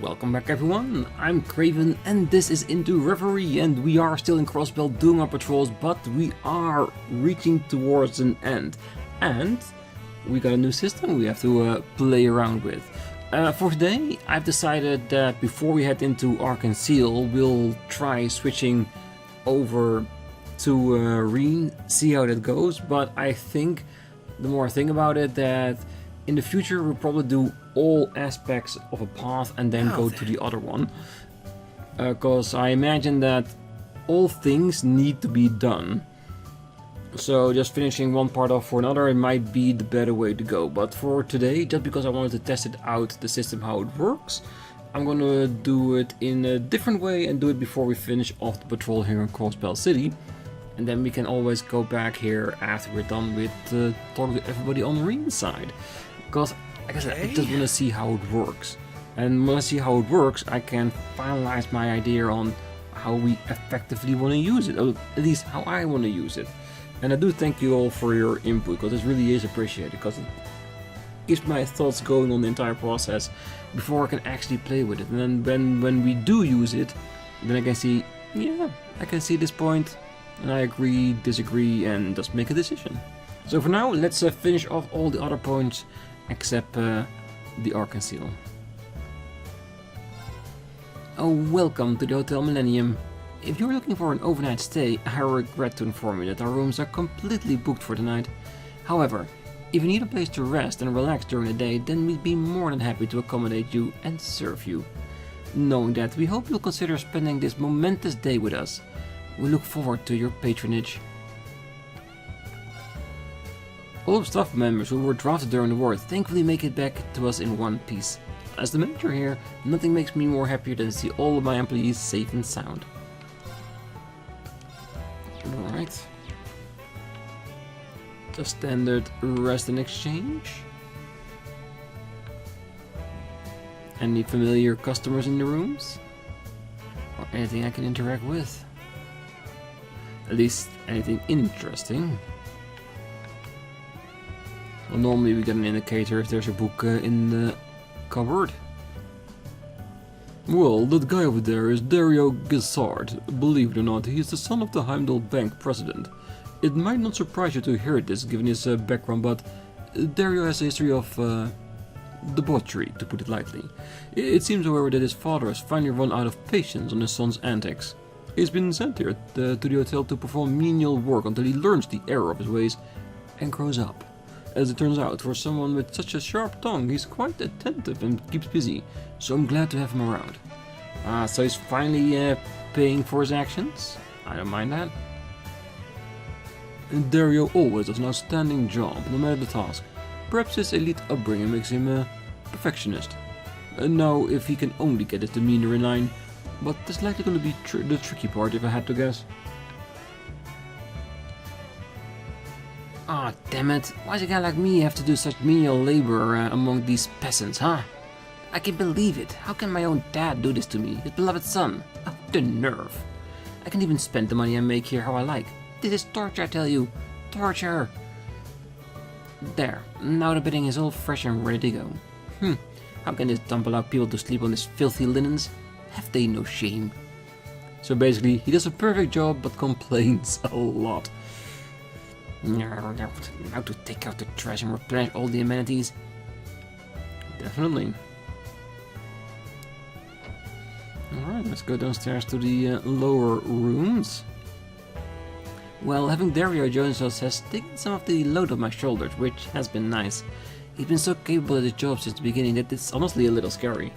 Welcome back everyone, I'm Craven and this is into Reverie, and we are still in Crossbell doing our patrols, but we are reaching towards an end. And we got a new system we have to play around with. For today, I've decided that before we head into Arc and Seal, we'll try switching over to Rean, see how that goes, but I think, the more I think about it, that in the future we'll probably do all aspects of a path and then go to the other one. Because I imagine that all things need to be done. So just finishing one part off for another, it might be the better way to go. But for today, just because I wanted to test it out, the system, how it works, I'm gonna do it in a different way and do it before we finish off the patrol here in Crossbell City. And then we can always go back here after we're done with talking to everybody on Rean's side. Because, like I said, I just want to see how it works. And when I see how it works, I can finalize my idea on how we effectively want to use it. Or at least how I want to use it. And I do thank you all for your input, because this really is appreciated. Because it keeps my thoughts going on the entire process before I can actually play with it. And then when we do use it, then I can see, yeah, I can see this point. And I agree, disagree, and just make a decision. So for now, let's finish off all the other points except the Arc and Seal. Oh, welcome to the Hotel Millennium. If you're looking for an overnight stay, I regret to inform you that our rooms are completely booked for tonight. However, if you need a place to rest and relax during the day, then we'd be more than happy to accommodate you and serve you. Knowing that, we hope you'll consider spending this momentous day with us. We look forward to your patronage. All of staff members who were drafted during the war thankfully make it back to us in one piece. As the manager here, nothing makes me more happier than to see all of my employees safe and sound. Alright. Just standard rest and exchange. Any familiar customers in the rooms? Or anything I can interact with? At least anything interesting. Well, normally we get an indicator if there's a book in the cupboard. Well, that guy over there is Dario Gizzard. Believe it or not, he is the son of the Heimdall Bank president. It might not surprise you to hear this, given his background, but Dario has a history of debauchery, to put it lightly. It seems, however, that his father has finally run out of patience on his son's antics. He's been sent here to the hotel to perform menial work until he learns the error of his ways and grows up. As it turns out, for someone with such a sharp tongue, he's quite attentive and keeps busy, so I'm glad to have him around. So he's finally paying for his actions? I don't mind that. And Dario always does an outstanding job, no matter the task. Perhaps his elite upbringing makes him a perfectionist. Now, if he can only get his demeanor in line, but that's likely going to be the tricky part if I had to guess. Ah, damn it. Why does a guy like me have to do such menial labor among these peasants, huh? I can't believe it. How can my own dad do this to me, his beloved son? Oh, the nerve. I can even spend the money I make here how I like. This is torture, I tell you. Torture. There. Now the bedding is all fresh and ready to go. How can this dump allow people to sleep on his filthy linens? Have they no shame? So basically, he does a perfect job but complains a lot. Now to take out the trash and replenish all the amenities. Definitely. Alright, let's go downstairs to the lower rooms. Well, having Dario join us has taken some of the load off my shoulders, which has been nice. He's been so capable at his job since the beginning that it's honestly a little scary.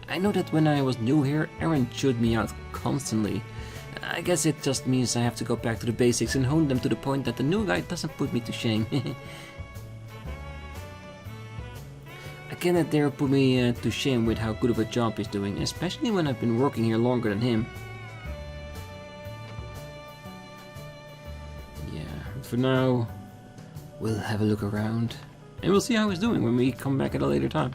I know that when I was new here, Aaron chewed me out constantly. I guess it just means I have to go back to the basics and hone them to the point that the new guy doesn't put me to shame. I can't let Dario put me to shame with how good of a job he's doing, especially when I've been working here longer than him. Yeah, for now, we'll have a look around, and we'll see how he's doing when we come back at a later time.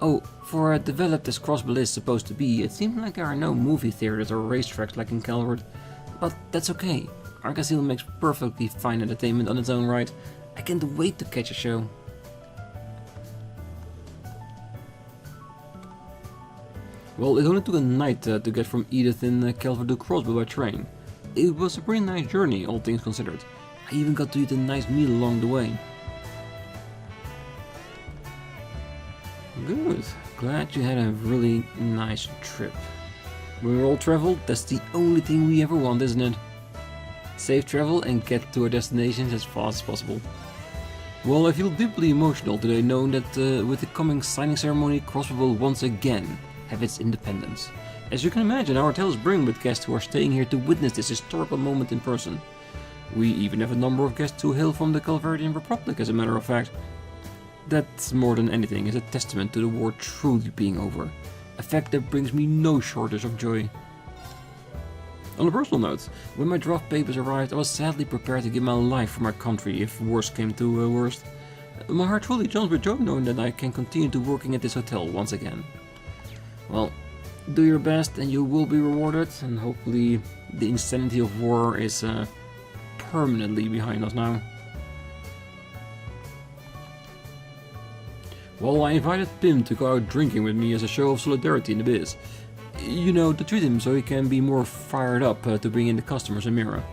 Oh, for developed as Crossbell is supposed to be, it seems like there are no movie theaters or racetracks like in Calvert. But that's okay. Arc and Seal makes perfectly fine entertainment on its own right. I can't wait to catch a show. Well, it only took a night to get from Edith in Calvert to Crossbell by train. It was a pretty nice journey, all things considered. I even got to eat a nice meal along the way. Good. Glad you had a really nice trip. When we're all traveled, that's the only thing we ever want, isn't it? Safe travel and get to our destinations as fast as possible. Well, I feel deeply emotional today knowing that with the coming signing ceremony, Crossbell will once again have its independence. As you can imagine, our hotel is brimming with guests who are staying here to witness this historical moment in person. We even have a number of guests who hail from the Calvarian Republic, as a matter of fact. That, more than anything, is a testament to the war truly being over. A fact that brings me no shortage of joy. On a personal note, when my draft papers arrived, I was sadly prepared to give my life for my country if worst came to worst. My heart truly jumps with joy knowing that I can continue to working at this hotel once again. Well, do your best and you will be rewarded, and hopefully the insanity of war is permanently behind us now. Well, I invited Pim to go out drinking with me as a show of solidarity in the biz. You know, to treat him so he can be more fired up to bring in the customers in Mira.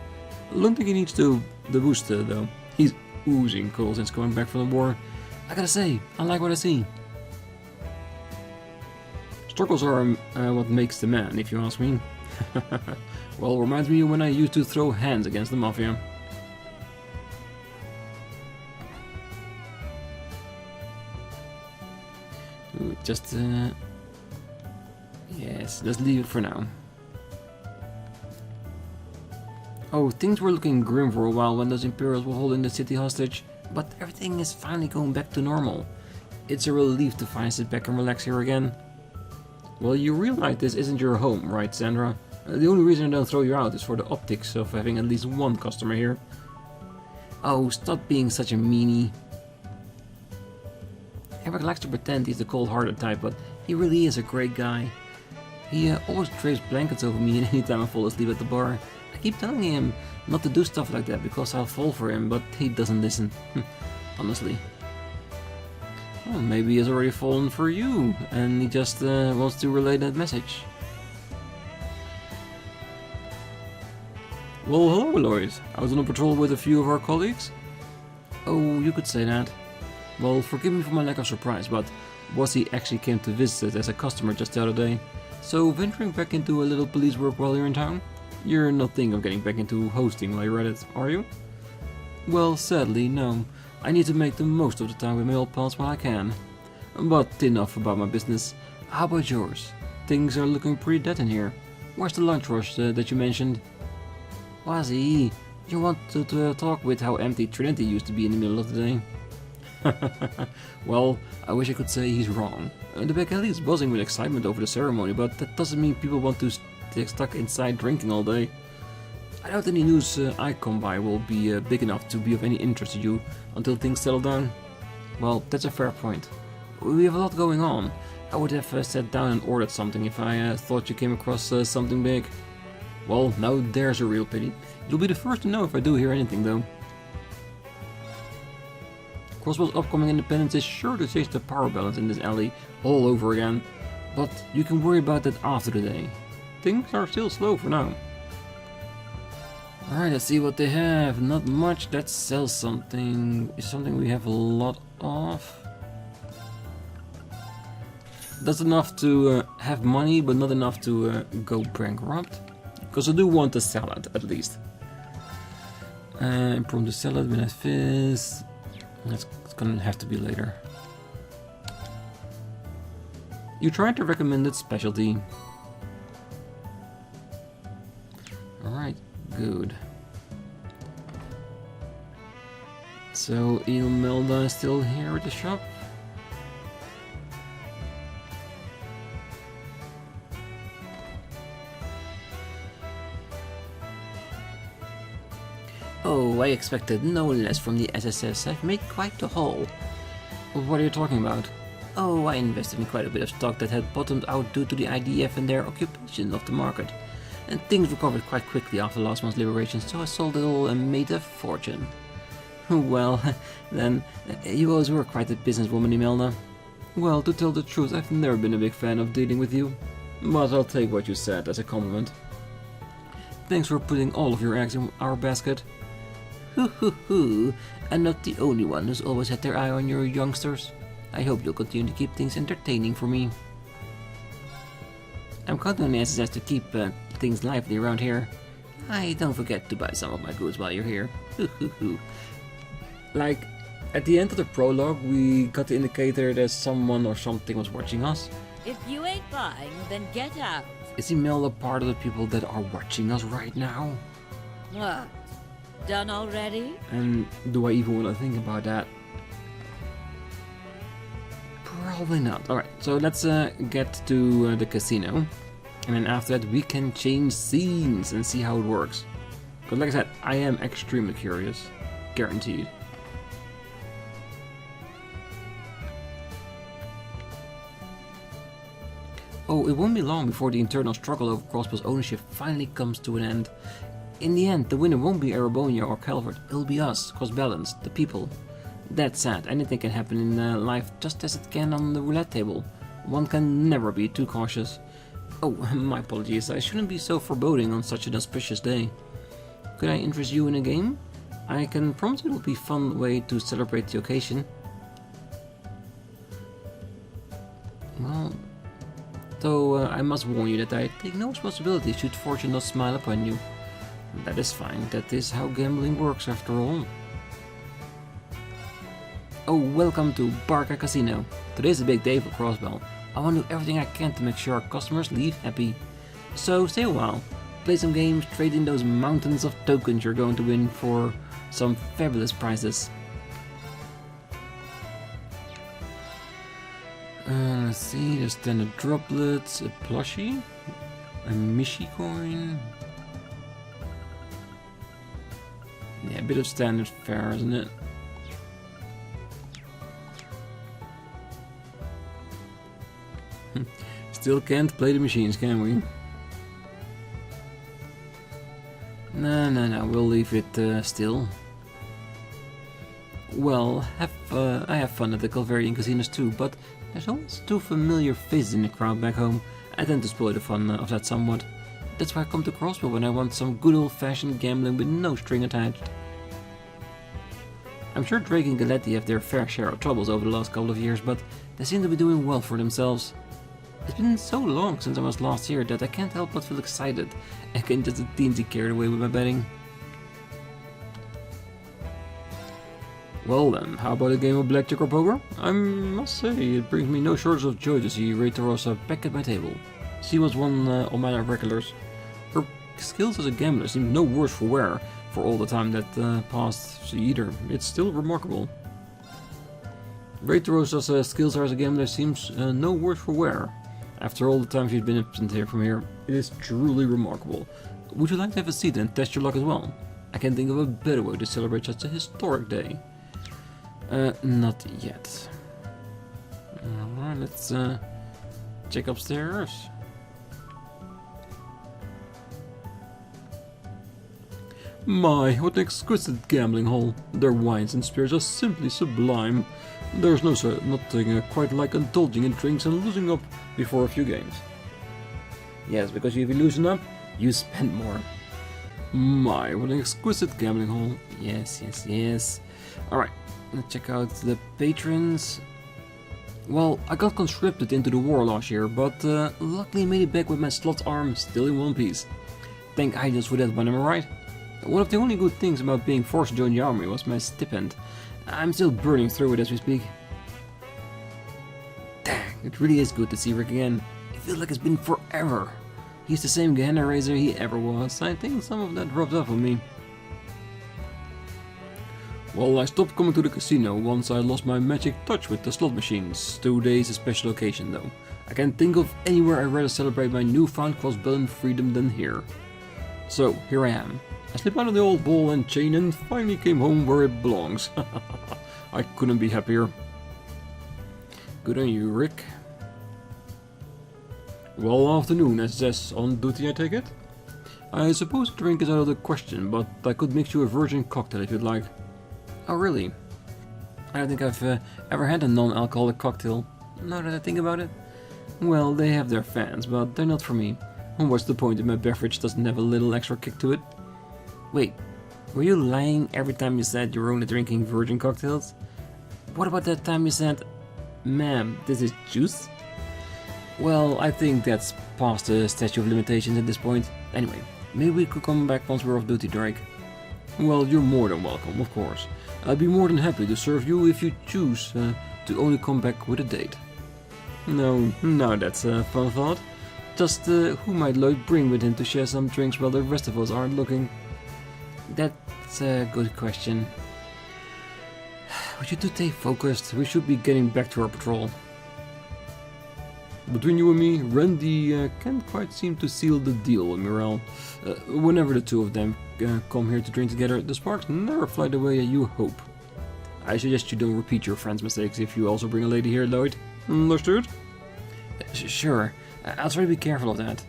I don't think he needs the boost though. He's oozing cool since coming back from the war. I gotta say, I like what I see. Struggles are what makes the man, if you ask me. Well, reminds me of when I used to throw hands against the Mafia. Ooh, just, yes, let's leave it for now. Oh, things were looking grim for a while when those Imperials were holding the city hostage, but everything is finally going back to normal. It's a relief to finally sit back and relax here again. Well, you realize this isn't your home, right, Sandra? The only reason I don't throw you out is for the optics of having at least one customer here. Oh, stop being such a meanie. Eric likes to pretend he's the cold-hearted type, but he really is a great guy. He always drapes blankets over me anytime I fall asleep at the bar. I keep telling him not to do stuff like that because I'll fall for him, but he doesn't listen. Honestly. Well, maybe he's already fallen for you, and he just wants to relay that message. Well, hello, Lloyd. I was on a patrol with a few of our colleagues. Oh, you could say that. Well, forgive me for my lack of surprise, but Wazzy actually came to visit as a customer just the other day. So, venturing back into a little police work while you're in town? You're not thinking of getting back into hosting while you're at it, are you? Well, sadly, no. I need to make the most of the time with my old pals while I can. But enough about my business. How about yours? Things are looking pretty dead in here. Where's the lunch rush that you mentioned? Wazzy, you want to talk with how empty Trinity used to be in the middle of the day? Well, I wish I could say he's wrong. The back alley is buzzing with excitement over the ceremony, but that doesn't mean people want to stay stuck inside drinking all day. I doubt any news I come by will be big enough to be of any interest to you until things settle down. Well, that's a fair point. We have a lot going on. I would have sat down and ordered something if I thought you came across something big. Well, now there's a real pity. You'll be the first to know if I do hear anything though. Crossbell's upcoming independence is sure to change the power balance in this alley all over again, but you can worry about that after the day. Things are still slow for now. Alright, let's see what they have. Not much. That sells something. Is something we have a lot of. That's enough to have money, but not enough to go bankrupt. Because I do want a salad, at least. Impromptu salad, when I fizz. It's gonna have to be later. You tried the recommended specialty. Alright, good. So, Imelda is still here at the shop? Oh, I expected no less from the SSS. I've made quite the haul. What are you talking about? Oh, I invested in quite a bit of stock that had bottomed out due to the IDF and their occupation of the market. And things recovered quite quickly after last month's liberation, so I sold it all and made a fortune. Well, then, you always were quite a businesswoman, Imelda. Well, to tell the truth, I've never been a big fan of dealing with you. but I'll take what you said as a compliment. Thanks for putting all of your eggs in our basket. Hoo hoo hoo, I'm not the only one who's always had their eye on your youngsters. I hope you'll continue to keep things entertaining for me. I'm counting on SSS to keep things lively around here. Don't forget to buy some of my goods while you're here. Hoo hoo hoo. Like, at the end of the prologue, we got the indicator that someone or something was watching us. If you ain't buying, then get out. Is Emil a part of the people that are watching us right now? What? Done already? And do I even want to think about that? Probably not. Alright, so let's get to the casino. And then after that we can change scenes and see how it works. Because like I said, I am extremely curious. Guaranteed. Oh, it won't be long before the internal struggle over Crossbell's ownership finally comes to an end. In the end, the winner won't be Erebonia or Calvert, it'll be us, Crossbellans, the people. That's sad, anything can happen in life just as it can on the roulette table. One can never be too cautious. Oh, my apologies, I shouldn't be so foreboding on such an auspicious day. Could I interest you in a game? I can promise it will be a fun way to celebrate the occasion. Well... though I must warn you that I take no responsibility should fortune not smile upon you. That is fine, that is how gambling works after all. Oh, welcome to Barca Casino. Today's a big day for Crossbell. I want to do everything I can to make sure our customers leave happy. So stay a while, play some games, trade in those mountains of tokens you're going to win for some fabulous prizes. Let's see, there's standard droplets, a plushie, a Mishi coin. Yeah, a bit of standard fare, isn't it? Still can't play the machines, can we? No, we'll leave it still. Well, I have fun at the Calvarian casinos too, but there's always two familiar faces in the crowd back home. I tend to spoil the fun of that somewhat. That's why I come to Crossbell when I want some good old-fashioned gambling with no string attached. I'm sure Drake and Galetti have their fair share of troubles over the last couple of years, but they seem to be doing well for themselves. It's been so long since I was last here that I can't help but feel excited and get just a teensy carried away with my betting. Well then, how about a game of blackjack or poker? I must say, it brings me no shortage of joy to see Reiterosa back at my table. She was one of my regulars. Her skills as a gambler seem no worse for wear for all the time that passed either. It's still remarkable. Reiterosa's skills as a gambler seems no worse for wear. After all the time she's been absent here from here, it is truly remarkable. Would you like to have a seat and test your luck as well? I can't think of a better way to celebrate such a historic day. Not yet. Alright, let's check upstairs. My, what an exquisite gambling hall. Their wines and spirits are simply sublime. There's nothing quite like indulging in drinks and losing up before a few games. Yes, because if you loosen up, you spend more. My, what an exquisite gambling hall. Yes. Alright, let's check out the patrons. Well, I got conscripted into the war last year, but luckily made it back with my slot arm still in one piece. Thank Idols for that one, am I right? One of the only good things about being forced to join the army was my stipend. I'm still burning through it as we speak. Dang, it really is good to see Rick again. It feels like it's been forever. He's the same Gehenna Raiser he ever was. I think some of that rubbed off on me. Well, I stopped coming to the casino once I lost my magic touch with the slot machines. Today's a special occasion though. I can't think of anywhere I'd rather celebrate my newfound Crossbell freedom than here. So, here I am. I slipped out of the old ball and chain and finally came home where it belongs. I couldn't be happier. Good on you, Rick. Well, afternoon, SS. On duty, I take it? I suppose a drink is out of the question, but I could mix you a virgin cocktail if you'd like. Oh, really? I don't think I've ever had a non-alcoholic cocktail, now that I think about it. Well, they have their fans, but they're not for me. And what's the point if my beverage doesn't have a little extra kick to it? Wait, were you lying every time you said you were only drinking virgin cocktails? What about that time you said, "Ma'am, this is juice"? Well, I think that's past the statute of limitations at this point. Anyway, maybe we could come back once we're off duty, Drake. Well, you're more than welcome, of course. I'd be more than happy to serve you if you choose to only come back with a date. No, that's a fun thought. Just who might Lloyd bring with him to share some drinks while the rest of us aren't looking? That's a good question. Would you two stay focused? We should be getting back to our patrol. Between you and me, Randy can't quite seem to seal the deal with Morel. Whenever the two of them come here to drink together, the sparks never fly the way you hope. I suggest you don't repeat your friend's mistakes if you also bring a lady here, Lloyd. Understood? Sure. I'll try to be careful of that.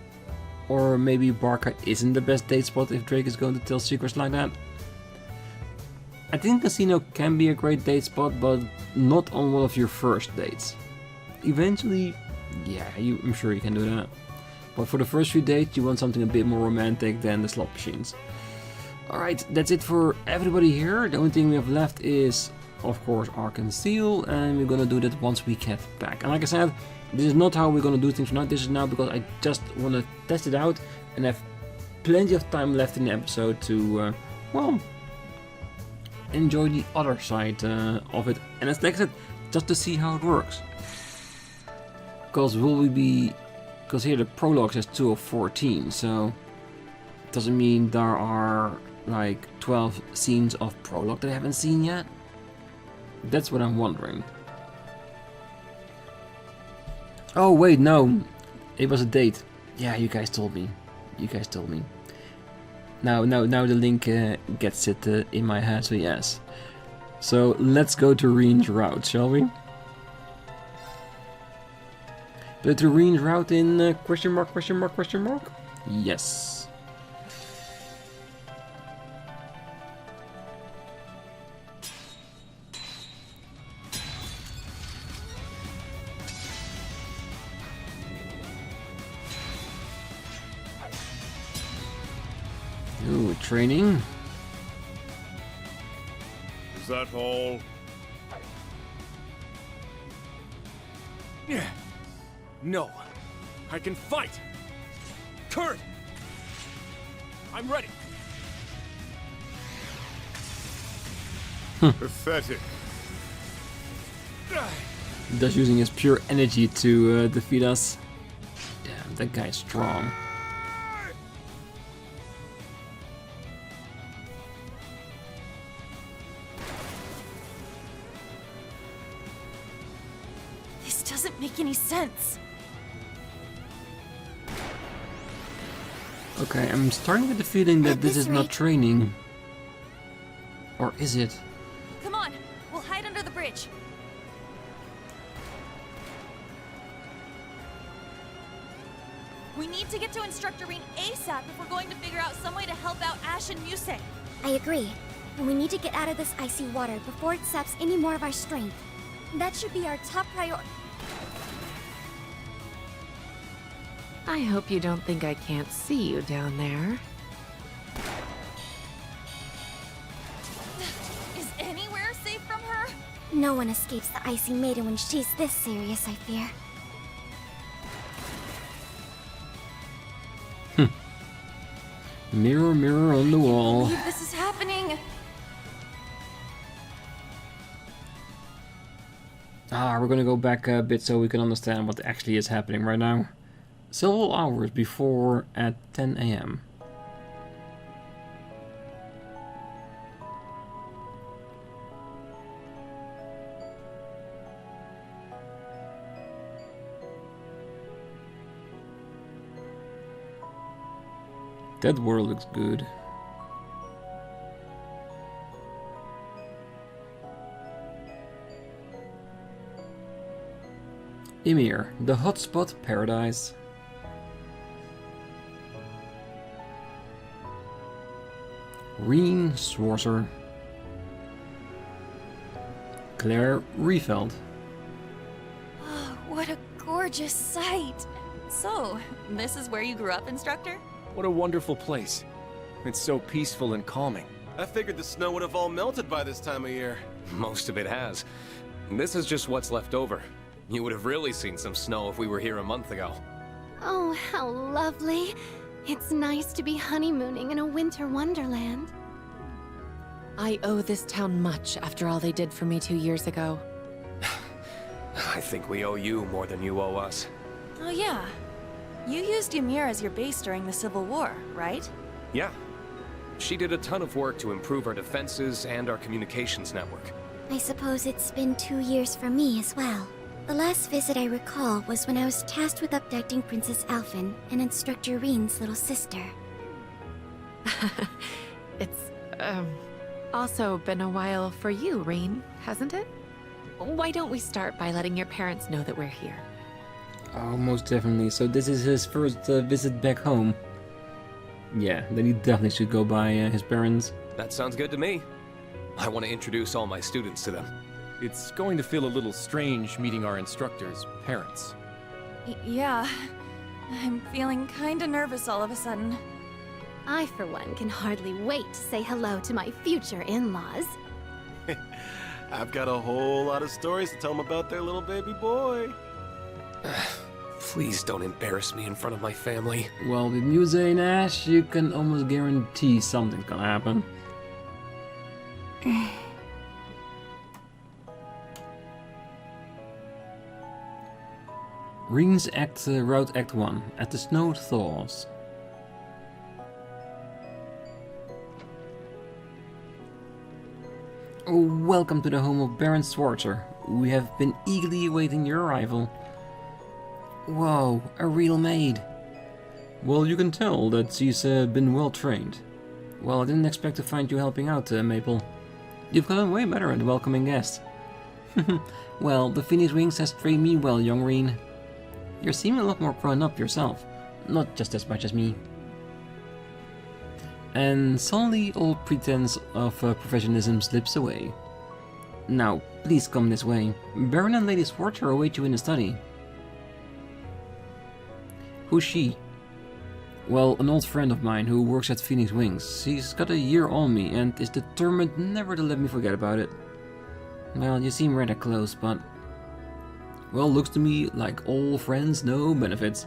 Or maybe Barca isn't the best date spot if Drake is going to tell secrets like that. I think casino can be a great date spot, but not on one of your first dates. Eventually, yeah, I'm sure you can do that. But for the first few dates, you want something a bit more romantic than the slot machines. Alright, that's it for everybody here. The only thing we have left is, of course, Arc and Seal, and we're gonna do that once we get back. And like I said, this is not how we're gonna do things tonight. This is now because I just want to test it out and have plenty of time left in the episode to, well, enjoy the other side of it. And as like I said, just to see how it works. Because because here the prologue says 2 of 14, so doesn't mean there are like 12 scenes of prologue that I haven't seen yet. That's what I'm wondering. Oh wait, no, it was a date. Yeah, you guys told me. Now the link gets it in my head, so yes. So let's go to Rean's route, shall we? But to Rean's route in question mark? Yes. Ooh, training. Is that all? Yeah. No. I can fight. Kurt! I'm ready. Pathetic. Just using his pure energy to defeat us. Damn, that guy's strong. This doesn't make any sense. Okay, I'm starting with the feeling that this is not training. Or is it? Come on, we'll hide under the bridge. We need to get to Instructor Rean ASAP if we're going to figure out some way to help out Ash and Muse. I agree. And we need to get out of this icy water before it saps any more of our strength. That should be our top priority. I hope you don't think I can't see you down there. Is anywhere safe from her? No one escapes the Icy Maiden when she's this serious, I fear. Mirror, mirror on the wall. I can't believe this is happening. We're gonna go back a bit so we can understand what actually is happening right now. Several hours before at 10 AM. That world looks good. Ymir, the hotspot paradise. Rean Schwarzer. Claire Riefeld. Oh, what a gorgeous sight. So, this is where you grew up, Instructor? What a wonderful place. It's so peaceful and calming. I figured the snow would have all melted by this time of year. Most of it has. This is just what's left over. You would have really seen some snow if we were here a month ago. Oh, how lovely. It's nice to be honeymooning in a winter wonderland. I owe this town much after all they did for me 2 years ago. I think we owe you more than you owe us. Oh yeah. You used Ymir as your base during the Civil War, right? Yeah. She did a ton of work to improve our defenses and our communications network. I suppose it's been 2 years for me as well. The last visit I recall was when I was tasked with abducting Princess Alphen and Instructor Rean's little sister. It's, also been a while for you, Rean, hasn't it? Why don't we start by letting your parents know that we're here? Oh, most definitely. So this is his first visit back home. Yeah, then he definitely should go by his parents. That sounds good to me. I want to introduce all my students to them. It's going to feel a little strange meeting our instructors' parents. Yeah. I'm feeling kinda nervous all of a sudden. I, for one, can hardly wait to say hello to my future in-laws. I've got a whole lot of stories to tell them about their little baby boy. Please don't embarrass me in front of my family. Well, with Muse and Ash, you can almost guarantee something's gonna happen. Rean's Route Act 1, at the snow thaws. Welcome to the home of Baron Schwarzer. We have been eagerly awaiting your arrival. Whoa, a real maid. Well, you can tell that she's been well trained. Well, I didn't expect to find you helping out, Maple. You've gotten way better at welcoming guests. Well, the Phoenix Wings has trained me well, young Rean. You're seeming a lot more grown up yourself, not just as much as me. And suddenly all pretense of professionalism slips away. Now, please come this way. Baron and Lady Schwarzer await you in the study. Who's she? Well, an old friend of mine who works at Phoenix Wings. She's got a year on me and is determined never to let me forget about it. Well, you seem rather close, but... Well, looks to me like all friends, no benefits.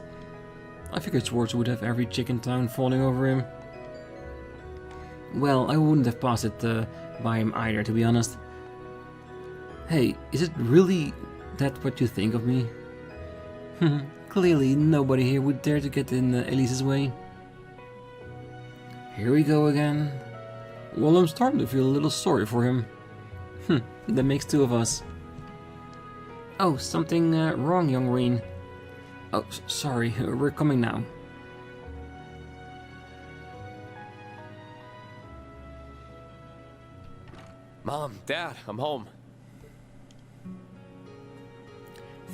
I figured Schwarzer would have every chick in town falling over him. Well, I wouldn't have passed it by him either, to be honest. Hey, is it really that what you think of me? Clearly, nobody here would dare to get in Elise's way. Here we go again. Well, I'm starting to feel a little sorry for him. That makes two of us. Oh, something wrong, young Rean. Oh, sorry, we're coming now. Mom, Dad, I'm home.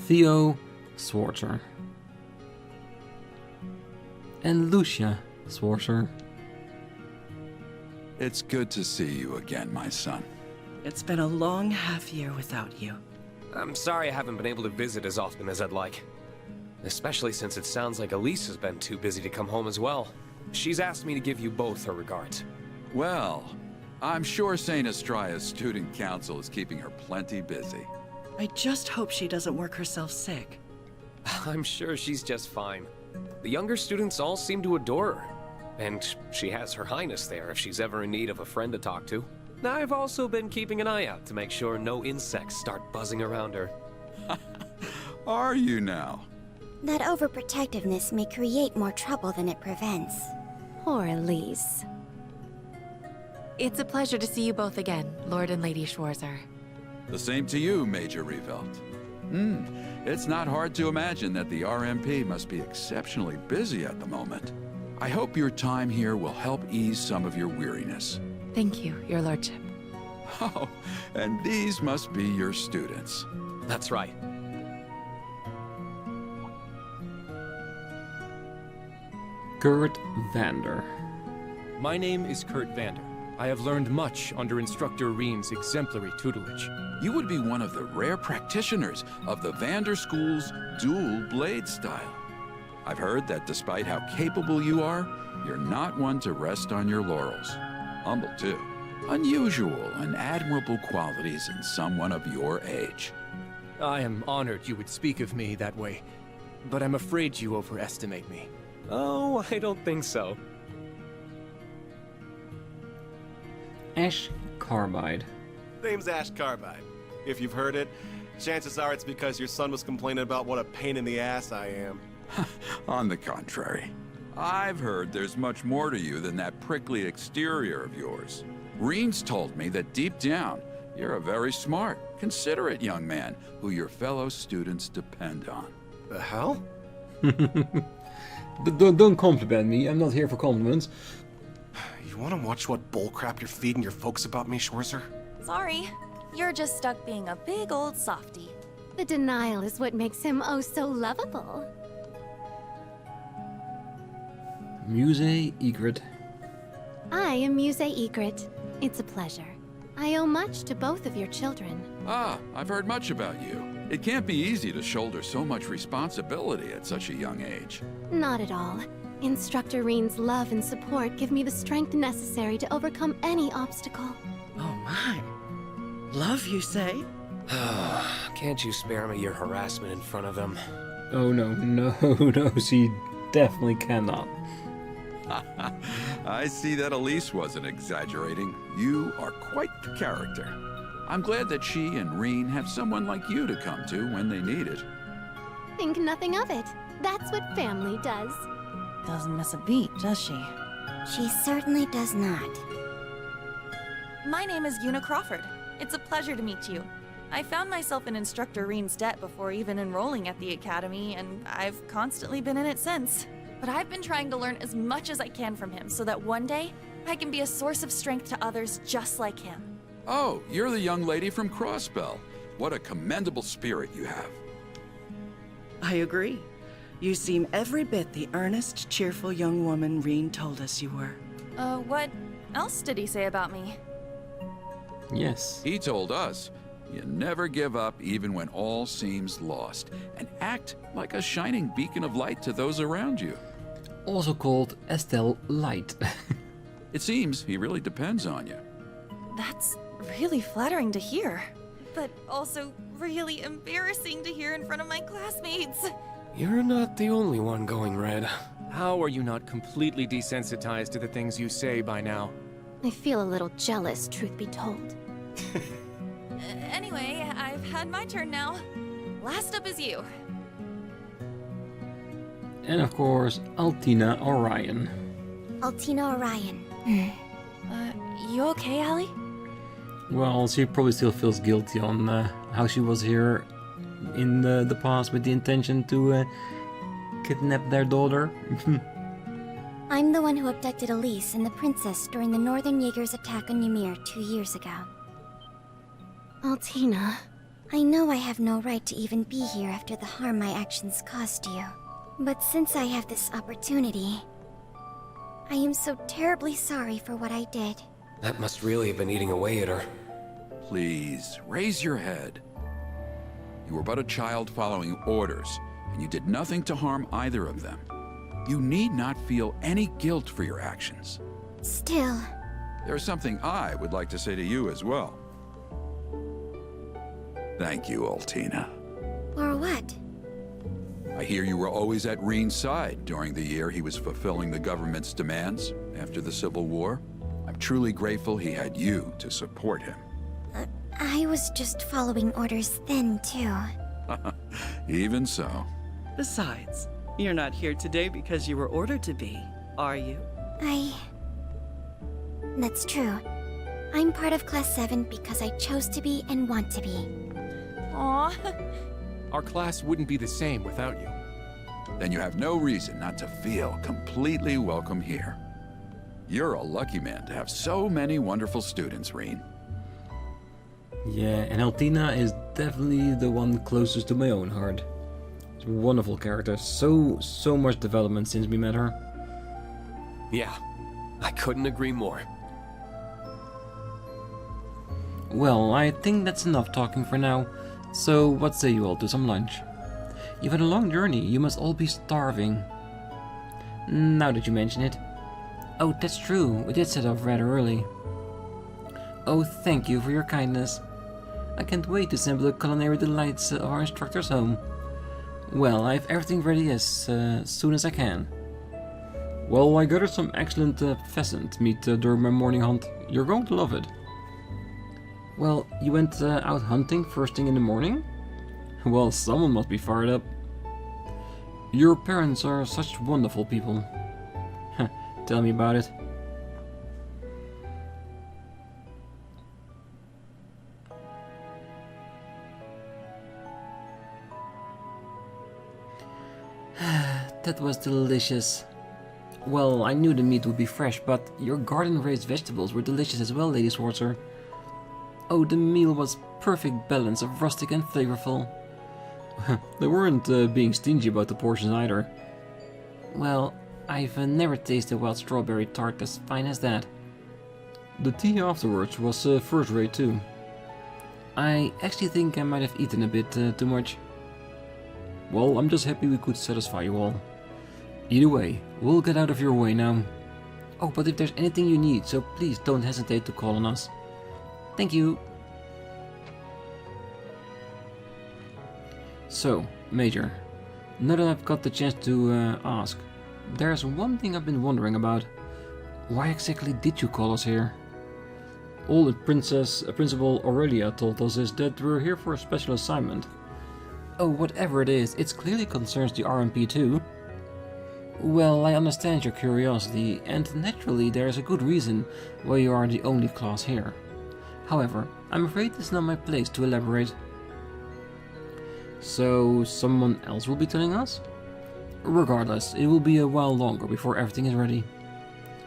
Theo Schwarzer. And Lucia Schwarzer. It's good to see you again, my son. It's been a long half year without you. I'm sorry I haven't been able to visit as often as I'd like. Especially since it sounds like Elise has been too busy to come home as well. She's asked me to give you both her regards. Well, I'm sure St. Estria's student council is keeping her plenty busy. I just hope she doesn't work herself sick. I'm sure she's just fine. The younger students all seem to adore her. And she has Her Highness there if she's ever in need of a friend to talk to. I've also been keeping an eye out to make sure no insects start buzzing around her. Are you now? That overprotectiveness may create more trouble than it prevents. Poor Elise. It's a pleasure to see you both again, Lord and Lady Schwarzer. The same to you, Major Revelt. It's not hard to imagine that the RMP must be exceptionally busy at the moment. I hope your time here will help ease some of your weariness. Thank you, Your Lordship. Oh, and these must be your students. That's right. Kurt Vander. My name is Kurt Vander. I have learned much under Instructor Rean's exemplary tutelage. You would be one of the rare practitioners of the Vander School's dual blade style. I've heard that despite how capable you are, you're not one to rest on your laurels. Humble, too. Unusual and admirable qualities in someone of your age. I am honored you would speak of me that way, but I'm afraid you overestimate me. Oh, I don't think so. Ash Carbide. Name's Ash Carbide. If you've heard it, chances are it's because your son was complaining about what a pain in the ass I am. On the contrary, I've heard there's much more to you than that prickly exterior of yours. Rean's told me that deep down, you're a very smart, considerate young man who your fellow students depend on. The hell? Don't compliment me, I'm not here for compliments. You wanna watch what bullcrap you're feeding your folks about me, Schwarzer? Sorry. You're just stuck being a big old softy. The denial is what makes him oh so lovable. Muse Egret. I am Muse Egret. It's a pleasure. I owe much to both of your children. Ah, I've heard much about you. It can't be easy to shoulder so much responsibility at such a young age. Not at all. Instructor Rean's love and support give me the strength necessary to overcome any obstacle. Oh my. Love, you say? Can't you spare me your harassment in front of him? Oh no, she definitely cannot. I see that Elise wasn't exaggerating. You are quite the character. I'm glad that she and Rean have someone like you to come to when they need it. Think nothing of it. That's what family does. Doesn't miss a beat, does she? She certainly does not. My name is Una Crawford. It's a pleasure to meet you. I found myself in Instructor Rean's debt before even enrolling at the academy, and I've constantly been in it since. But I've been trying to learn as much as I can from him so that one day I can be a source of strength to others just like him. Oh, you're the young lady from Crossbell. What a commendable spirit you have. I agree. You seem every bit the earnest, cheerful young woman Rean told us you were. What else did he say about me? Yes. He told us, you never give up even when all seems lost, and act like a shining beacon of light to those around you. Also called Estelle Light. It seems he really depends on you. That's really flattering to hear, but also really embarrassing to hear in front of my classmates. You're not the only one going red. How are you not completely desensitized to the things you say by now? I feel a little jealous, truth be told. Anyway, I've had my turn now. Last up is you. And of course, Altina Orion. Altina Orion. You okay, Allie? Well, she probably still feels guilty on how she was here in the past with the intention to kidnap their daughter. I'm the one who abducted Elise and the princess during the Northern Jaeger's attack on Ymir 2 years ago. Altina. I know I have no right to even be here after the harm my actions caused you. But since I have this opportunity, I am so terribly sorry for what I did. That must really have been eating away at her. Please, raise your head. You were but a child following orders, and you did nothing to harm either of them. You need not feel any guilt for your actions. Still... There's something I would like to say to you as well. Thank you, Altina. For what? I hear you were always at Rean's side during the year he was fulfilling the government's demands after the Civil War. I'm truly grateful he had you to support him. I was just following orders then, too. Even so. Besides, you're not here today because you were ordered to be, are you? That's true. I'm part of Class 7 because I chose to be and want to be. Aw. Our class wouldn't be the same without you. Then you have no reason not to feel completely welcome here. You're a lucky man to have so many wonderful students, Rean. Yeah, and Altina is definitely the one closest to my own heart. She's a wonderful character, so much development since we met her. Yeah, I couldn't agree more. Well, I think that's enough talking for now. So, what say you all to some lunch? You've had a long journey, you must all be starving. Now that you mention it. Oh, that's true, we did set off rather early. Oh, thank you for your kindness. I can't wait to sample the culinary delights of our instructor's home. Well, I have everything ready as soon as I can. Well, I gathered some excellent pheasant meat during my morning hunt. You're going to love it. Well, you went out hunting first thing in the morning? Well, someone must be fired up. Your parents are such wonderful people. Tell me about it. That was delicious. Well, I knew the meat would be fresh, but your garden-raised vegetables were delicious as well, Lady Schwarzer. Oh, the meal was perfect balance of rustic and flavorful. They weren't being stingy about the portions either. Well, I've never tasted a wild strawberry tart as fine as that. The tea afterwards was first-rate too. I actually think I might have eaten a bit too much. Well, I'm just happy we could satisfy you all. Either way, we'll get out of your way now. Oh, but if there's anything you need, so please don't hesitate to call on us. Thank you. So, Major, now that I've got the chance to ask, there's one thing I've been wondering about. Why exactly did you call us here? All that Principal Aurelia told us is that we're here for a special assignment. Oh, whatever it is, it clearly concerns the RMP too. Well, I understand your curiosity, and naturally there is a good reason why you are the only class here. However, I'm afraid it's not my place to elaborate. So, someone else will be telling us? Regardless, it will be a while longer before everything is ready.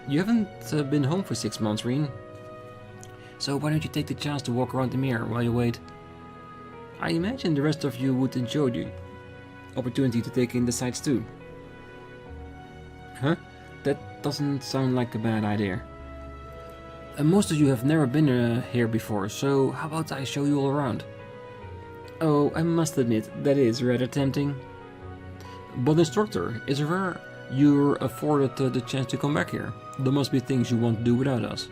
You haven't been home for 6 months, Rean. So why don't you take the chance to walk around the mirror while you wait? I imagine the rest of you would enjoy the opportunity to take in the sights too. Huh? That doesn't sound like a bad idea. Most of you have never been here before, so how about I show you all around? Oh, I must admit, that is rather tempting. But instructor, is it rare you're afforded the chance to come back here? There must be things you want to do without us.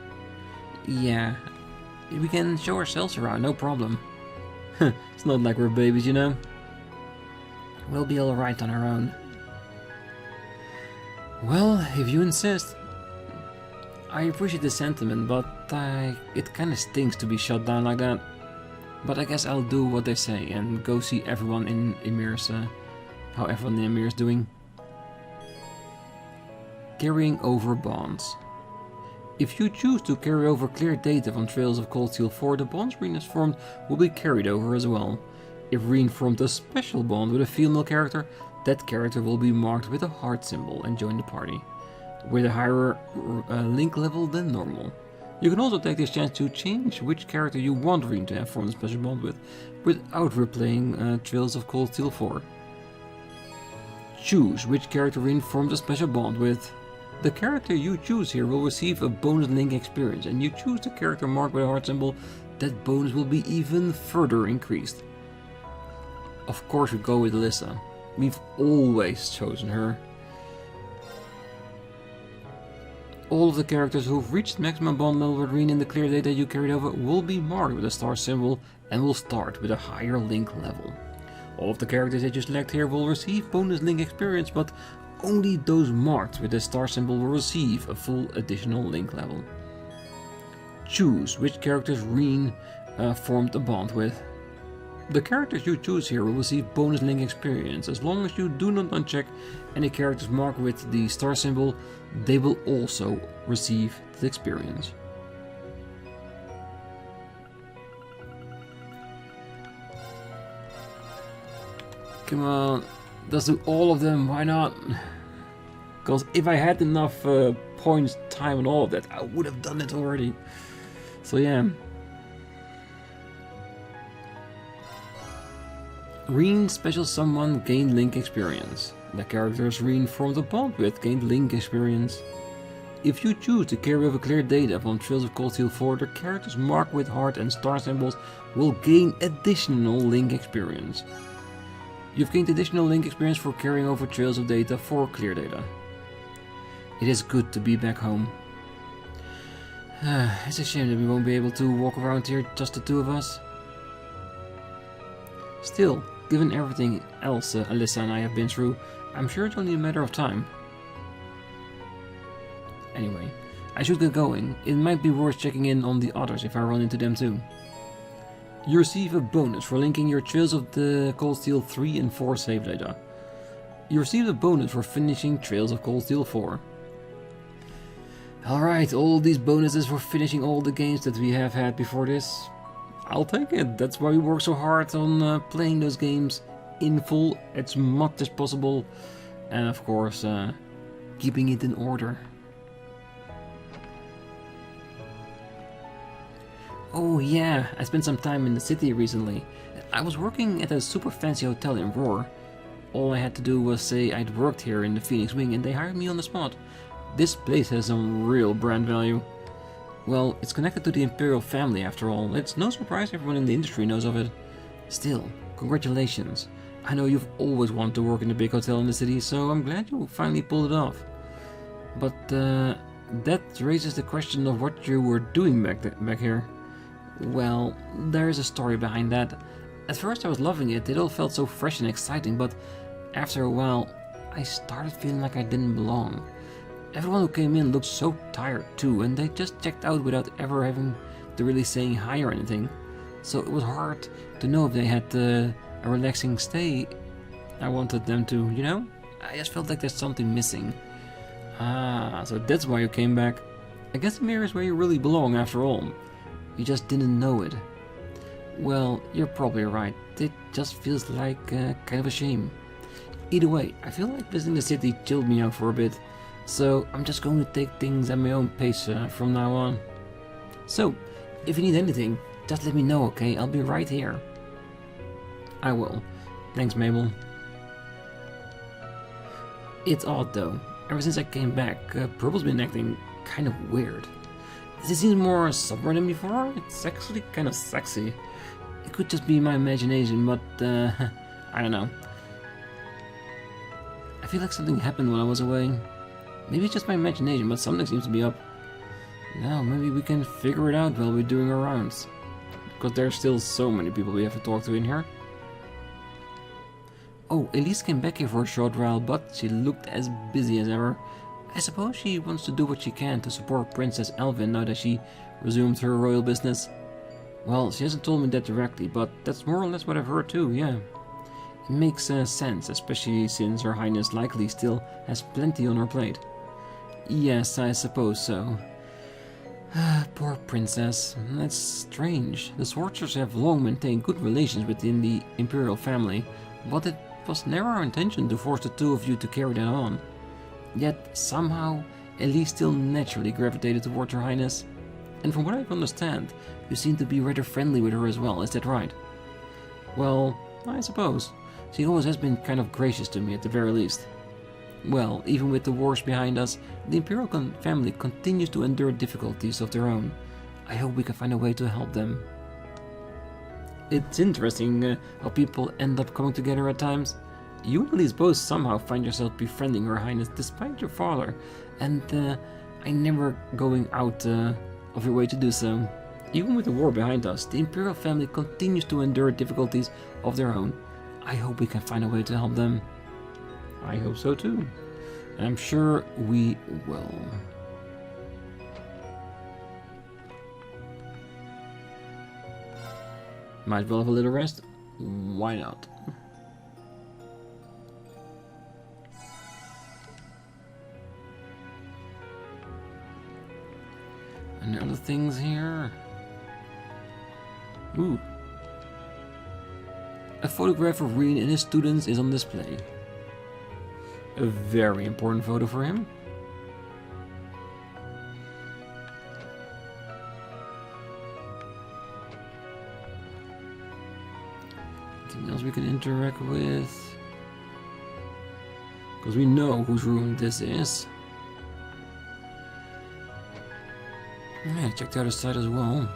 Yeah, we can show ourselves around, no problem. It's not like we're babies, you know. We'll be alright on our own. Well, if you insist. I appreciate the sentiment, but it kinda stinks to be shut down like that. But I guess I'll do what they say and go see everyone in Emir's, how everyone in Emir is doing. Carrying over bonds. If you choose to carry over clear data from Trails of Cold Steel 4, the bonds Rean has formed will be carried over as well. If Rean formed a special bond with a female character, that character will be marked with a heart symbol and join the party, with a higher link level than normal. You can also take this chance to change which character you want Rean to have formed a special bond with, without replaying Trails of Cold Steel 4. Choose which character Rean formed a special bond with. The character you choose here will receive a bonus link experience, and you choose the character marked with a heart symbol, that bonus will be even further increased. Of course we go with Alyssa. We've always chosen her. All of the characters who've reached maximum bond level with Rean in the clear data you carried over will be marked with a star symbol and will start with a higher link level. All of the characters that you select here will receive bonus link experience, but only those marked with the star symbol will receive a full additional link level. Choose which characters Rean formed a bond with. The characters you choose here will receive bonus link experience. As long as you do not uncheck any characters marked with the star symbol, they will also receive the experience. Come on, let's do all of them, why not? Because if I had enough points, time and all of that, I would have done it already. So yeah. Rean Special Someone gained link experience. The characters Rean formed a bond with gained link experience. If you choose to carry over clear data from Trails of Cold Steel 4, the characters marked with heart and star symbols will gain additional link experience. You've gained additional link experience for carrying over trails of data for clear data. It is good to be back home. It's a shame that we won't be able to walk around here, just the two of us. Still, given everything else Alyssa and I have been through, I'm sure it's only a matter of time. Anyway, I should get going. It might be worth checking in on the others if I run into them too. You receive a bonus for linking your Trails of the Cold Steel 3 and 4 save data. You received a bonus for finishing Trails of Cold Steel 4. Alright, all these bonuses for finishing all the games that we have had before this. I'll take it. That's why we work so hard on playing those games in full as much as possible. And of course, keeping it in order. Oh yeah, I spent some time in the city recently. I was working at a super fancy hotel in Roar. All I had to do was say I'd worked here in the Phoenix Wing and they hired me on the spot. This place has some real brand value. Well, it's connected to the Imperial family after all. It's no surprise everyone in the industry knows of it. Still, congratulations. I know you've always wanted to work in a big hotel in the city, so I'm glad you finally pulled it off. But that raises the question of what you were doing back here. Well, there is a story behind that. At first I was loving it, it all felt so fresh and exciting, but after a while I started feeling like I didn't belong. Everyone who came in looked so tired too, and they just checked out without ever having to really saying hi or anything. So it was hard to know if they had a relaxing stay I wanted them to, you know? I just felt like there's something missing. Ah, so that's why you came back. I guess the mirror is where you really belong after all. You just didn't know it. Well, you're probably right. It just feels like kind of a shame. Either way, I feel like visiting the city chilled me out for a bit. So I'm just going to take things at my own pace from now on. So, if you need anything, just let me know, okay? I'll be right here. I will. Thanks, Mabel. It's odd though. Ever since I came back, Purple's been acting kind of weird. It seems more stubborn than before. It's actually kind of sexy. It could just be my imagination, but I don't know. I feel like something happened when I was away. Maybe it's just my imagination, but something seems to be up. Now, maybe we can figure it out while we're doing our rounds. Because there's still so many people we have to talk to in here. Oh, Elise came back here for a short while, but she looked as busy as ever. I suppose she wants to do what she can to support Princess Elvin now that she resumed her royal business. Well, she hasn't told me that directly, but that's more or less what I've heard too, yeah. It makes sense, especially since Her Highness likely still has plenty on her plate. Yes, I suppose so. Poor princess. That's strange. The Schwarzers have long maintained good relations within the Imperial family, but it was never our intention to force the two of you to carry that on. Yet, somehow, Elise still naturally gravitated towards Her Highness. And from what I understand, you seem to be rather friendly with her as well, is that right? Well, I suppose. She always has been kind of gracious to me at the very least. Well, even with the wars behind us, the Imperial family continues to endure difficulties of their own. I hope we can find a way to help them. It's interesting how people end up coming together at times. You and Elise both somehow find yourself befriending Her Highness despite your father, and I never going out of your way to do so. Even with the war behind us, the Imperial family continues to endure difficulties of their own. I hope we can find a way to help them. I hope so too. And I'm sure we will. Might well have a little rest. Why not? And other things here. Ooh. A photograph of Rean and his students is on display. A very important photo for him. Anything else we can interact with? Because we know whose room this is. Yeah, check the other side as well.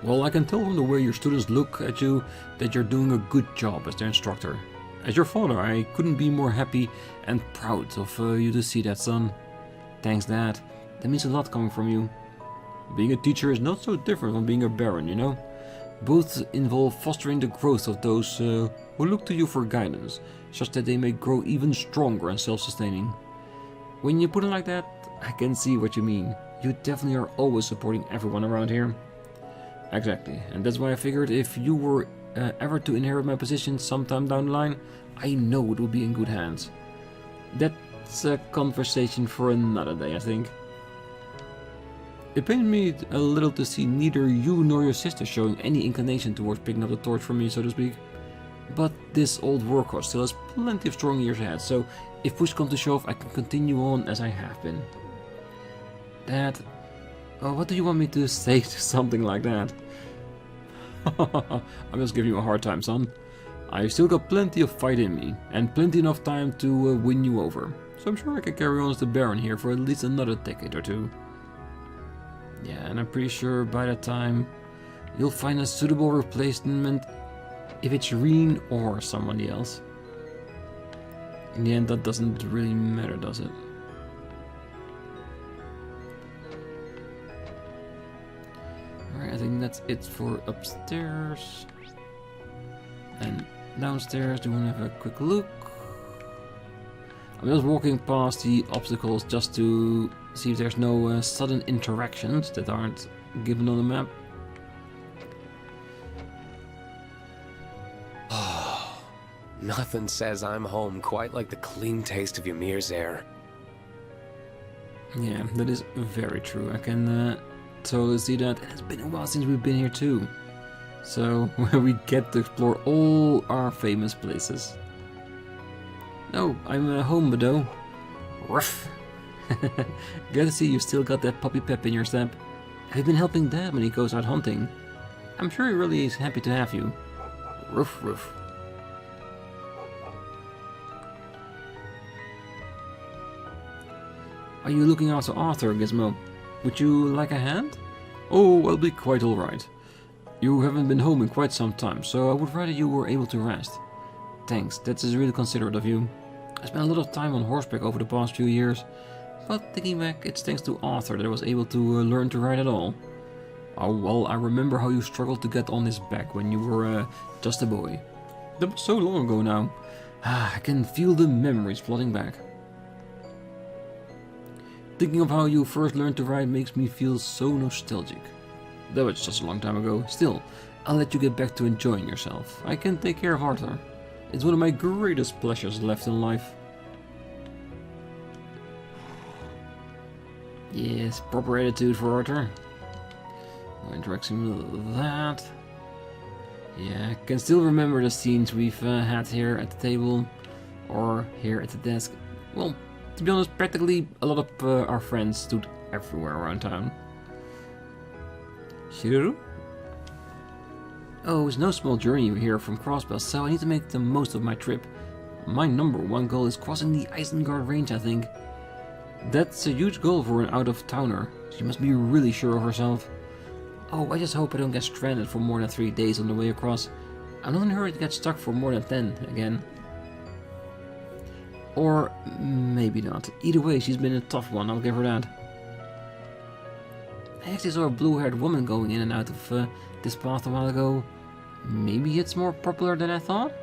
Well, I can tell from the way your students look at you that you're doing a good job as their instructor. As your father, I couldn't be more happy and proud of you to see that, son. Thanks, Dad. That means a lot coming from you. Being a teacher is not so different from being a baron, you know? Both involve fostering the growth of those who look to you for guidance, such that they may grow even stronger and self-sustaining. When you put it like that, I can see what you mean. You definitely are always supporting everyone around here. Exactly, and that's why I figured if you were ever to inherit my position sometime down the line, I know it would be in good hands. That's a conversation for another day, I think. It pained me a little to see neither you nor your sister showing any inclination towards picking up the torch from me, so to speak. But this old workhorse still has plenty of strong years ahead, so if push comes to shove, I can continue on as I have been. Dad, what do you want me to say to something like that? I'm just giving you a hard time, son. I've still got plenty of fight in me, and plenty enough time to win you over. So I'm sure I can carry on as the Baron here for at least another decade or two. Yeah, and I'm pretty sure by that time you'll find a suitable replacement, if it's Rean or somebody else. In the end, that doesn't really matter, does it? Alright, I think that's it for upstairs. And downstairs, do you want to have a quick look? I'm just walking past the obstacles just to see if there's no sudden interactions that aren't given on the map. Nothing says I'm home quite like the clean taste of Ymir's air. Yeah, that is very true. I can totally see that. And it's been a while since we've been here too. So we get to explore all our famous places. No, I'm home, Bado. Ruff. Glad to see you still got that puppy pep in your step. Have you been helping Dad when he goes out hunting? I'm sure he really is happy to have you. Ruff, ruff. Are you looking after Arthur, Gizmo? Would you like a hand? Oh, I'll be quite alright. You haven't been home in quite some time, so I would rather you were able to rest. Thanks, that is really considerate of you. I spent a lot of time on horseback over the past few years, but thinking back, it's thanks to Arthur that I was able to learn to ride at all. Oh well, I remember how you struggled to get on his back when you were just a boy. That was so long ago now. I can feel the memories flooding back. Thinking of how you first learned to ride makes me feel so nostalgic. Though it's just a long time ago, still, I'll let you get back to enjoying yourself. I can take care of Arthur. It's one of my greatest pleasures left in life. Yes, proper attitude for Arthur. No interaction with that. Yeah, I can still remember the scenes we've had here at the table, or here at the desk. Well, to be honest, practically a lot of our friends stood everywhere around town. Shiruru? Oh, it's no small journey here from Crossbell, so I need to make the most of my trip. My #1 goal is crossing the Isengard range, I think. That's a huge goal for an out-of-towner. She must be really sure of herself. Oh, I just hope I don't get stranded for more than 3 days on the way across. I'm not in a hurry to get stuck for more than 10 again. Or maybe not. Either way, she's been a tough one, I'll give her that. I actually saw a blue-haired woman going in and out of this path a while ago. Maybe it's more popular than I thought?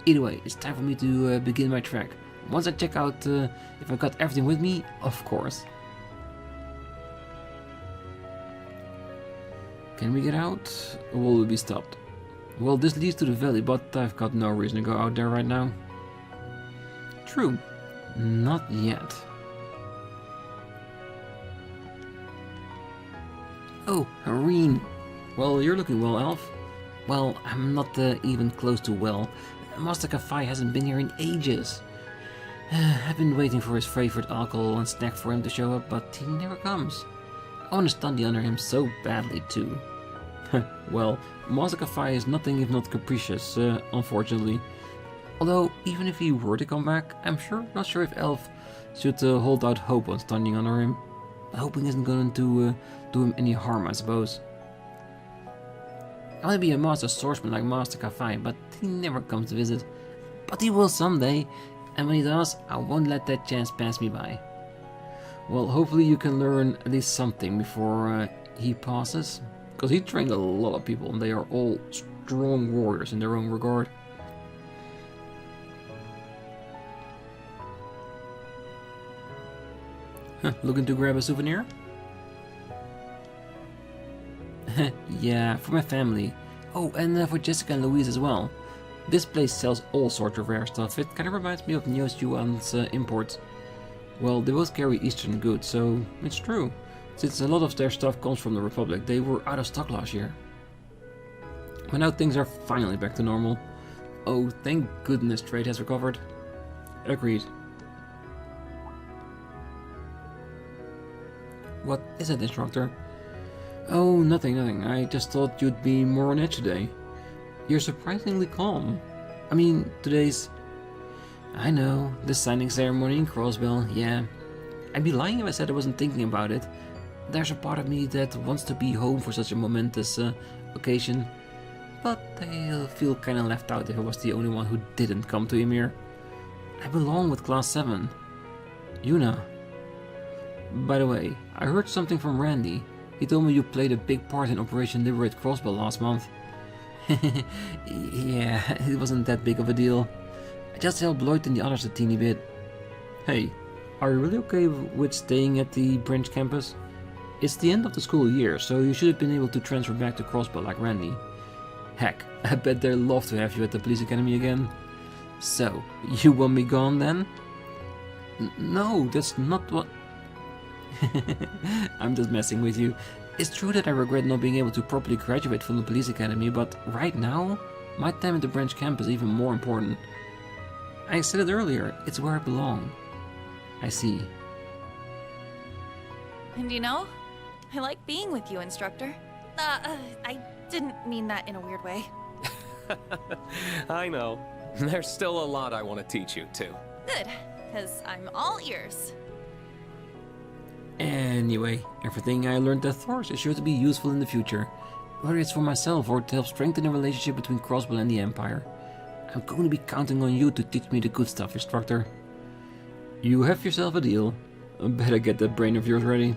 Either way, it's time for me to begin my trek. Once I check out if I've got everything with me, of course. Can we get out? Or will we be stopped? Well, this leads to the valley, but I've got no reason to go out there right now. True. Not yet. Oh, Rean. Well, you're looking well, Elf. Well, I'm not even close to well. Master Kafai hasn't been here in ages. I've been waiting for his favorite alcohol and snack for him to show up, but he never comes. I want to study under him so badly, too. Well, Master Kafai is nothing if not capricious, unfortunately. Although, even if he were to come back, I'm not sure if Elf should hold out hope on standing under him. Hoping isn't going to do him any harm, I suppose. I want to be a master swordsman like Master Kafai, but he never comes to visit. But he will someday, and when he does, I won't let that chance pass me by. Well, hopefully you can learn at least something before he passes. Because he trained a lot of people, and they are all strong warriors in their own regard. Looking to grab a souvenir? Yeah, for my family. Oh, and for Jessica and Louise as well. This place sells all sorts of rare stuff. It kind of reminds me of Neo Yuan's imports. Well, they both carry Eastern goods, so it's true. Since a lot of their stuff comes from the Republic, they were out of stock last year. But now things are finally back to normal. Oh, thank goodness trade has recovered. Agreed. What is it, instructor? Oh, nothing. I just thought you'd be more on edge today. You're surprisingly calm. I mean, today's... I know, the signing ceremony in Crossbell, yeah. I'd be lying if I said I wasn't thinking about it. There's a part of me that wants to be home for such a momentous occasion. But I'll feel kinda left out if I was the only one who didn't come to Ymir. I belong with Class 7. Yuna. By the way, I heard something from Randy. He told me you played a big part in Operation Liberate Crossbell last month. Yeah, it wasn't that big of a deal. I just helped Lloyd and the others a teeny bit. Hey, are you really okay with staying at the branch campus? It's the end of the school year, so you should have been able to transfer back to Crossbell like Randy. Heck, I bet they'd love to have you at the police academy again. So, you want me gone then? No, that's not what... I'm just messing with you. It's true that I regret not being able to properly graduate from the police academy, but right now, my time at the branch camp is even more important. I said it earlier, it's where I belong. I see. And you know, I like being with you, instructor. I didn't mean that in a weird way. I know. There's still a lot I want to teach you, too. Good, because I'm all ears. Anyway, everything I learned at Thors is sure to be useful in the future, whether it's for myself or to help strengthen the relationship between Crossbell and the Empire. I'm going to be counting on you to teach me the good stuff, instructor. You have yourself a deal. Better get that brain of yours ready.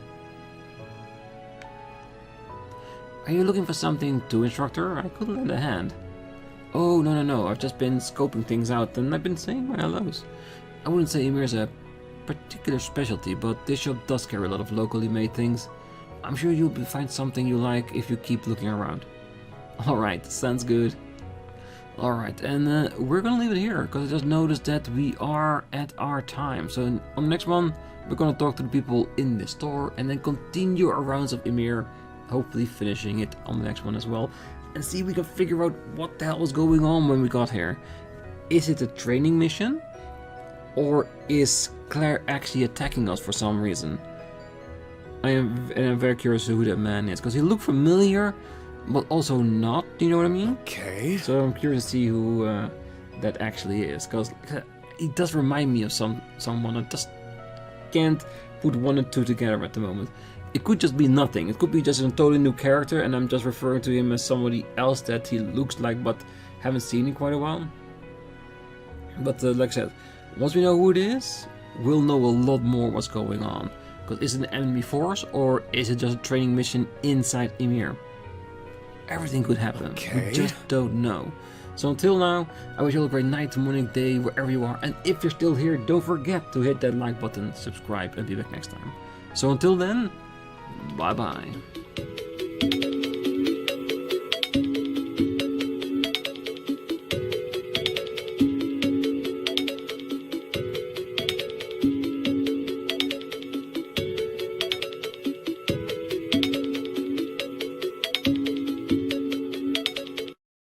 Are you looking for something too, instructor? I could lend a hand. Oh, no, I've just been scoping things out and I've been saying my hellos. I wouldn't say Ymir's a particular specialty, but this shop does carry a lot of locally made things. I'm sure you'll find something you like if you keep looking around. Alright, sounds good. Alright, and we're gonna leave it here, because I just noticed that we are at our time. So on the next one, we're gonna talk to the people in the store, and then continue our rounds of Ymir, hopefully finishing it on the next one as well, and see if we can figure out what the hell was going on when we got here. Is it a training mission? Or is Claire actually attacking us for some reason? I'm very curious who that man is, because he looked familiar, but also not, you know what I mean? Okay. So I'm curious to see who that actually is, because he does remind me of someone. I just can't put one and two together at the moment. It could just be nothing. It could be just a totally new character, and I'm just referring to him as somebody else that he looks like, but haven't seen in quite a while. But like I said, once we know who it is, we'll know a lot more what's going on. Because is it an enemy force, or is it just a training mission inside Ymir? Everything could happen. Okay. We just don't know. So until now, I wish you all a great night, morning, day, wherever you are. And if you're still here, don't forget to hit that like button, subscribe, and be back next time. So until then, bye-bye.